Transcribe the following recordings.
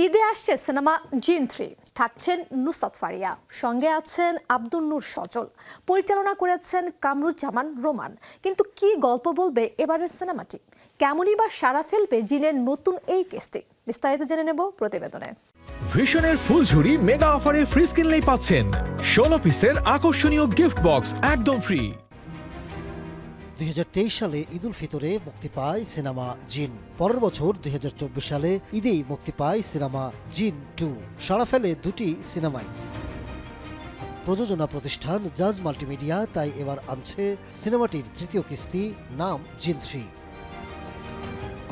ঈদে আসছে সিনেমা জিন 3। থাকছেন নুসরাত ফারিয়া, সঙ্গে আছেন আব্দুল নূর সজল, পরিচালনা করেছেন কামরুজ্জামান রোমান। কিন্তু কি গল্প বলবে এবারের সিনেমাটি? কেমনই বা সাড়া ফেলবে জিনের নতুন এই কিস্তি? বিস্তারিত জেনে নেব প্রতিবেদনে। ভিশনের ফুলঝুরি মেগা অফারে ফ্রিজ কিনলেই পাচ্ছেন 16 পিসের আকর্ষণীয় গিফট বক্স একদম ফ্রি। 2023 সালে ঈদ উল ফিতরে মুক্তি পায় সিনেমা জিন। পরের বছর 2024 সালে ঈদেই মুক্তি পায় সিনেমা জিন 2। সাড়া ফেলে দুটি সিনেমাই। প্রযোজনা প্রতিষ্ঠান জাজ মাল্টিমিডিয়া তাই এবার আনছে সিনেমাটির তৃতীয় কিস্তি, নাম জিন 3।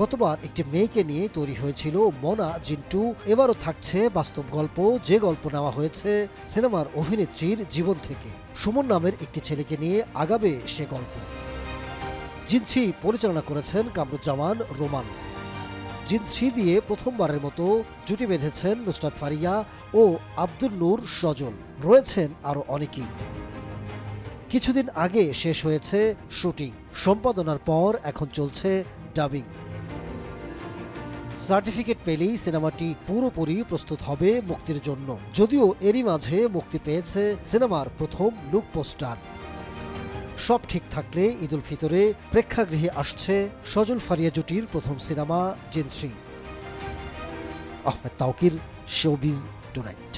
গতবার একটি মেয়েকে নিয়ে তৈরি হয়েছিল মোনা জিন 2। এবারও থাকছে বাস্তব গল্প, যে গল্প নেওয়া হয়েছে সিনেমার অভিনেত্রীর জীবন থেকে। সুমন নামের একটি ছেলেকে নিয়ে আগাবে সে গল্প। জিন 3 পরিচালনা করেছেন কামরুজ্জামান রোমান। জিন 3 দিয়ে প্রথমবারের মতো জুটি বেঁধেছেন নুসরাত ফারিয়া ও আব্দুল নূর সজল। রয়েছেন আরও অনেকেই। কিছুদিন আগে শেষ হয়েছে শুটিং, সম্পাদনার পর এখন চলছে ডাবিং। সার্টিফিকেট পেলেই সিনেমাটি পুরোপুরি প্রস্তুত হবে মুক্তির জন্য। যদিও এরই মাঝে মুক্তি পেয়েছে সিনেমার প্রথম লুক পোস্টার। সব ঠিক থাকলে ঈদ উল ফিতরে প্রেক্ষাগৃহে আসছে সজল ফারিয়া জুটির প্রথম সিনেমা জিন 3। Ahmed Tauquir, showbiz tonight.